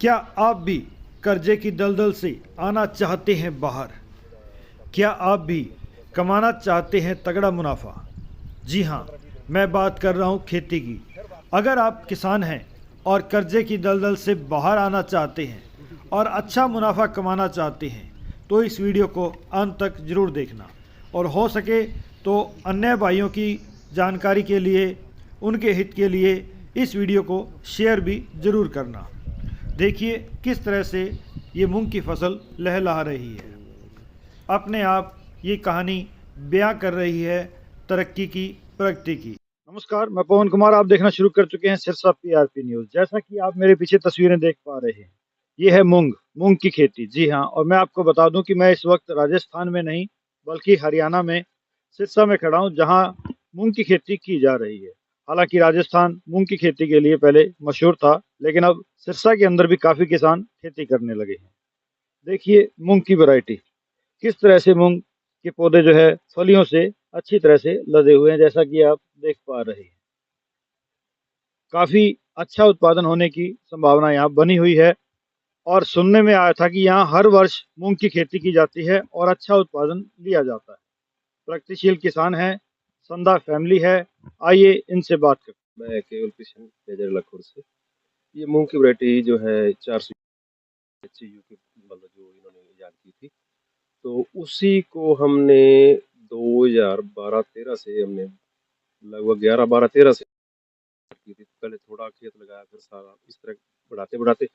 क्या आप भी कर्जे की दलदल से आना चाहते हैं बाहर? क्या आप भी कमाना चाहते हैं तगड़ा मुनाफा? जी हाँ, मैं बात कर रहा हूँ खेती की। अगर आप किसान हैं और कर्जे की दलदल से बाहर आना चाहते हैं और अच्छा मुनाफा कमाना चाहते हैं तो इस वीडियो को अंत तक ज़रूर देखना, और हो सके तो अन्य भाइयों की जानकारी के लिए, उनके हित के लिए इस वीडियो को शेयर भी ज़रूर करना। देखिए किस तरह से ये मूंग की फसल लहलहा रही है। अपने आप ये कहानी बयां कर रही है तरक्की की, प्रगति की। नमस्कार, मैं पवन कुमार। आप देखना शुरू कर चुके हैं सिरसा पीआरपी न्यूज़। जैसा कि आप मेरे पीछे तस्वीरें देख पा रहे हैं, ये है मूंग की खेती। जी हाँ, और मैं आपको बता दूं कि मैं इस वक्त राजस्थान में नहीं बल्कि हरियाणा में सिरसा में खड़ा हूँ, जहाँ मूंग की खेती की जा रही है। हालांकि राजस्थान मूंग की खेती के लिए पहले मशहूर था, लेकिन अब सिरसा के अंदर भी काफ़ी किसान खेती करने लगे हैं। देखिए मूंग की वैरायटी, किस तरह से मूंग के पौधे जो है फलियों से अच्छी तरह से लदे हुए हैं, जैसा कि आप देख पा रहे हैं। काफी अच्छा उत्पादन होने की संभावना यहाँ बनी हुई है, और सुनने में आया था कि यहाँ हर वर्ष मूंग की खेती की जाती है और अच्छा उत्पादन लिया जाता है। प्रगतिशील किसान है, संधा फैमिली है। आइए इनसे बात करते मैं केवल किशन मेजर लखोर से। ये मूंग की वैरायटी जो है 400 यू की मतलब जो इन्होंने ईजाद की थी, तो उसी को हमने 2012-13 से हमने लगभग 11-12-13 से की थी। पहले थोड़ा खेत लगाया, फिर सारा इस तरह बढ़ाते बढ़ाते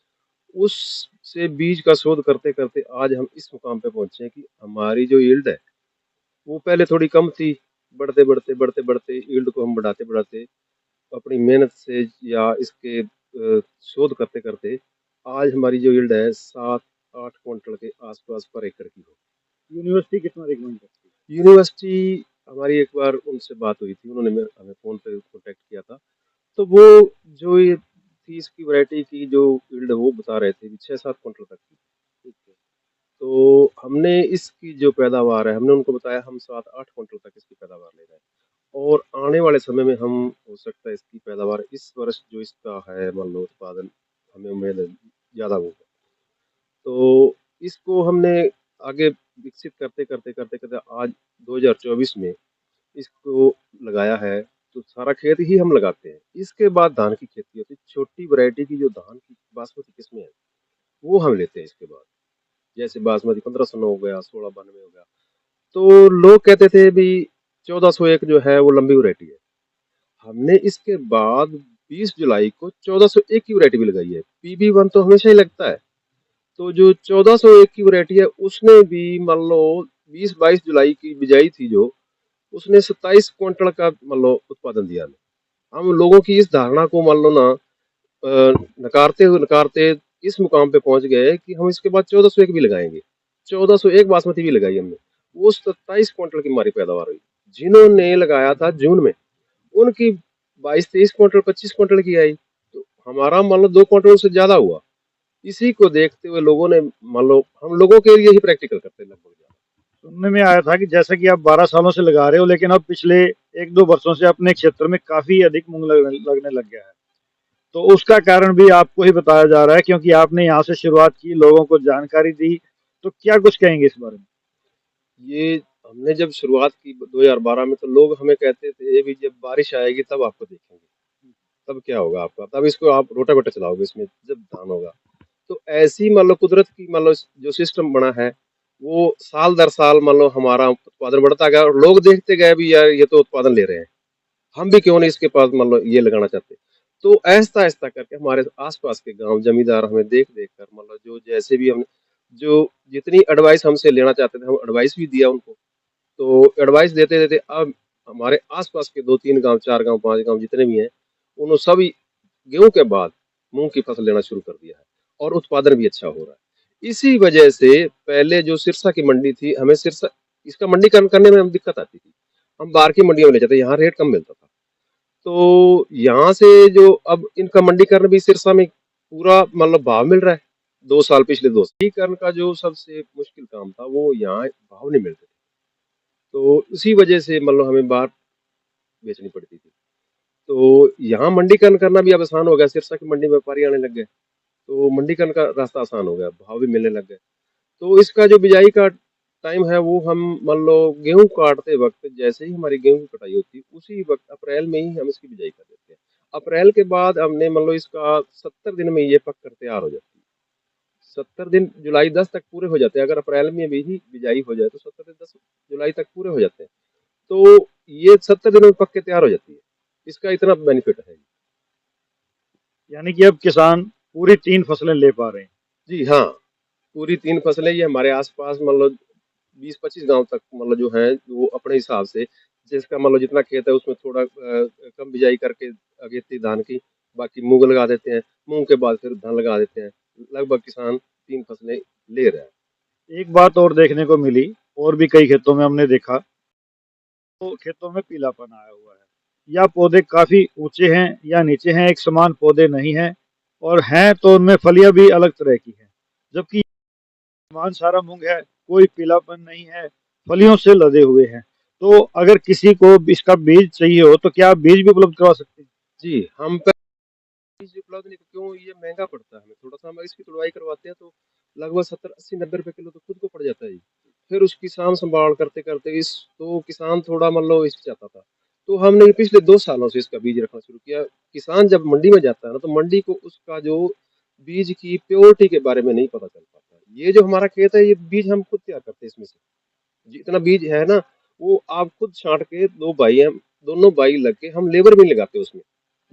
उससे बीज का शोध करते करते आज हम इस मुकाम पे पहुंचे हैं कि हमारी जो यील्ड है वो पहले थोड़ी कम थी। बढ़ते बढ़ते यील्ड को हम बढ़ाते बढ़ाते अपनी मेहनत से या इसके शोध करते करते आज हमारी जो यील्ड है 7-8 क्विंटल के आसपास पर एकड़ की हो। हैं। यूनिवर्सिटी कितना रिकमेंड करती है? यूनिवर्सिटी हमारी एक बार उनसे बात हुई थी, उन्होंने हमें फोन पे कांटेक्ट किया था, तो वो जो ये थी इसकी वैरायटी की जो यील्ड वो बता रहे थे कि 6-7 क्विंटल तक की। ठीक है, तो हमने इसकी जो पैदावार है हमने उनको बताया हम 7-8 क्विंटल तक इसकी पैदावार ले रहे हैं, और आने वाले समय में हम हो सकता है इसकी पैदावार इस वर्ष जो इसका है मान लो उत्पादन हमें उम्मीद है ज्यादा होगा। तो इसको हमने आगे विकसित करते करते करते करते आज 2024 में इसको लगाया है। तो सारा खेत ही हम लगाते हैं, इसके बाद धान की खेती होती है। छोटी वैरायटी की जो धान की बासमती किस्में हैं वो हम लेते हैं इसके बाद, जैसे बासमती 1509 हो गया, 1692 हो गया। तो लोग कहते थे भी 1401 जो है वो लंबी वैरायटी है। हमने इसके बाद 20 जुलाई को 1401 की वैरायटी भी लगाई है। PB1 तो हमेशा ही लगता है, तो जो 1401 की वैरायटी है उसने भी मान लो 20-22 जुलाई की बिजाई थी, जो उसने 27 क्विंटल का मान लो उत्पादन दिया। हम लोगों की इस धारणा को मान लो ना नकारते इस मुकाम पे पहुंच गए कि हम इसके बाद 1401 भी लगाएंगे। 1401 बासमती भी लगाई हमने, वो 27 क्विंटल की हमारी पैदावार हुई। जिन्होंने लगाया था जून में उनकी 22-23 क्विंटल 25 क्विंटल की आई, तो हमारा मान लो 2 क्विंटल से ज्यादा हुआ। इसी को देखते हुए लोगों ने मान लो हम लोगों के लिए ही प्रैक्टिकल करते हैं लगभग। सुनने में आया था कि जैसा कि आप 12 सालों से लगा रहे हो, लेकिन अब पिछले 1-2 वर्षों से अपने क्षेत्र में काफी अधिक मूंग लगने लग गया है। तो उसका कारण भी आपको ही बताया जा रहा है, क्योंकि आपने यहाँ से शुरुआत की, लोगों को जानकारी दी। तो क्या कुछ कहेंगे इस बारे में? ये हमने जब शुरुआत की 2012 में, तो लोग हमें कहते थे ये भी जब बारिश आएगी तब आपको देखेंगे, तब क्या होगा आपका, तब इसको आप रोटावेटर चलाओगे इसमें जब धान होगा। तो ऐसी मान लो कुदरत की मान लो जो सिस्टम बना है वो साल दर साल मान लो हमारा उत्पादन बढ़ता गया, और लोग देखते गए भी यार ये तो उत्पादन ले रहे हैं, हम भी क्यों नहीं इसके पास मान लो ये लगाना चाहते। तो ऐसा ऐसा करके हमारे आसपास के गांव जमींदार हमें देख देख कर मतलब जो जैसे भी हमने जो जितनी एडवाइस हमसे लेना चाहते थे हम एडवाइस भी दिया उनको। तो एडवाइस देते देते अब हमारे आसपास के 2-3 गांव 4 गांव 5 गांव जितने भी हैं उन्होंने सभी गेहूं के बाद मूंग की फसल लेना शुरू कर दिया है, और उत्पादन भी अच्छा हो रहा है। इसी वजह से पहले जो सिरसा की मंडी थी, हमें सिरसा इसका मंडीकरण करने में हम दिक्कत आती थी, हम बाहर की मंडियों में ले जाते, यहाँ रेट कम मिलता था। तो यहाँ से जो अब इनका मंडीकरण भी सिरसा में पूरा मतलब भाव मिल रहा है। 2 साल पिछले 2 साल मंडीकरण का जो सबसे मुश्किल काम था वो यहाँ भाव नहीं मिलते थे, तो उसी वजह से मतलब हमें बाहर बेचनी पड़ती थी। तो यहाँ मंडीकरण करना भी अब आसान हो गया, सिरसा की मंडी में व्यापारी आने लग गए। तो मंडीकरण का रास्ता आसान हो गया, भाव भी मिलने लग गए। तो इसका जो बिजाई का टाइम है वो हम मान लो गेहूं काटते वक्त जैसे ही हमारी गेहूं की कटाई होती है उसी वक्त अप्रैल में ही हम इसकी बिजाई कर देते हैं। अप्रैल के बाद हमने मान लो इसका 70 दिन में ये पक कर तैयार हो जाती है। 70 दिन, जुलाई 10 तक पूरे हो जाते हैं। अगर अप्रैल में भी ही बिजाई हो जाए तो 70 दिन 10 जुलाई तक पूरे हो जाते हैं। तो ये 70 दिनों में पक के तैयार हो जाती है। इसका इतना बेनिफिट है। यानी कि अब किसान पूरी 3 फसलें ले पा रहे हैं। जी हाँ, पूरी 3 फसलें ये हमारे आसपास मतलब 20-25 गांव तक मतलब जो है वो अपने हिसाब से जिसका मतलब जितना खेत है उसमें थोड़ा कम बिजाई करके अगेती धान की, बाकी मूंग लगा देते हैं, मूंग के बाद फिर धान लगा देते हैं। लगभग किसान 3 फसलें ले रहा है। एक बात और देखने को मिली, और भी कई खेतों में हमने देखा, तो खेतों में पीलापन आया हुआ है, या पौधे काफी ऊंचे हैं या नीचे हैं, एक समान पौधे नहीं हैं, और हैं तो उनमें फलियां भी अलग तरह की हैं। जबकि समान सारा मूंग है, कोई पीलापन नहीं है, फलियों से लदे हुए हैं। तो अगर किसी को इसका बीज चाहिए हो तो क्या आप बीज भी उपलब्ध करवा सकते हैं? जी, हम बीज उपलब्ध नहीं, क्यों ये महंगा पड़ता है हमें थोड़ा सा। हम इसकी तुड़वाई करवाते हैं तो लगभग 70-80-90 रुपए किलो तो खुद को पड़ जाता है जी। फिर उसकी साम संभाल करते करते इस तो किसान थोड़ा मान लो हिचकिचाता था। तो हमने पिछले 2 सालों से इसका बीज रखना शुरू किया। किसान जब मंडी में जाता है ना तो मंडी को उसका जो बीज की प्योरिटी के बारे में नहीं पता चल पाता। ये जो हमारा खेत है ये बीज हम खुद तैयार करते हैं इसमें से। जितना बीज है ना वो आप खुद छांट के, 2 भाई हैं, दोनों भाई लग के, हम लेबर भी नहीं लगाते उसमें।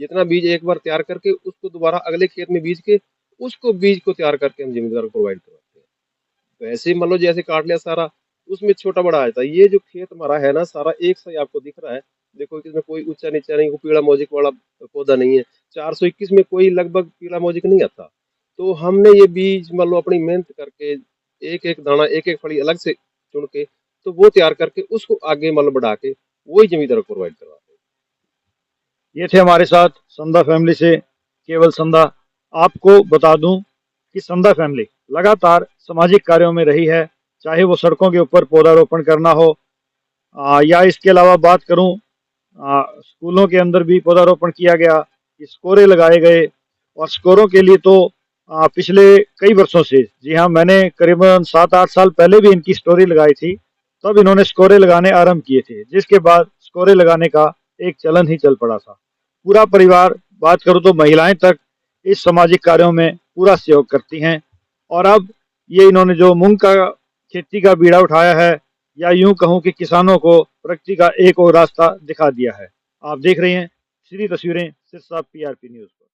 जितना बीज एक बार तैयार करके उसको दोबारा अगले खेत में बीज के उसको बीज को तैयार करके हम जिम्मेदार को प्रोवाइड करवाते हैं। वैसे मान लो जैसे काट लिया सारा, उसमें छोटा बड़ा आ जाता है। ये जो खेत हमारा है ना सारा एक सा ही आपको दिख रहा है। देखो इसमें कोई ऊंचा नीचा नहीं, कोई पीला मोजिक वाला पौधा नहीं है। 421 में कोई लगभग पीला मोजिक नहीं आता। तो हमने ये बीज मान लो अपनी मेहनत करके एक एक दाना एक एक फली अलग से चुन के तो वो तैयार करके उसको आगे मतलब बढ़ा के वही जमींदारों को प्रोवाइड करवाते हैं। ये थे हमारे साथ संधा फैमिली से केवल संधा। आपको बता दूं कि संधा फैमिली लगातार सामाजिक कार्यों में रही है, चाहे वो सड़कों के ऊपर पौधारोपण करना हो, या इसके अलावा बात करूं, स्कूलों के अंदर भी पौधारोपण किया गया, स्कोरे लगाए गए। और स्कोरों के लिए तो पिछले कई वर्षों से, जी हाँ, मैंने करीबन 7-8 साल पहले भी इनकी स्टोरी लगाई थी, तब इन्होंने स्कोरे लगाने आरंभ किए थे, जिसके बाद स्कोरे लगाने का एक चलन ही चल पड़ा था। पूरा परिवार, बात करूं तो महिलाएं तक, इस सामाजिक कार्यों में पूरा सहयोग करती हैं। और अब ये इन्होंने जो मूंग का खेती का बीड़ा उठाया है, या यूं कहूं कि किसानों को प्रगति का एक और रास्ता दिखा दिया है। आप देख रहे हैं श्री तस्वीरें सिरसा PRP न्यूज पर।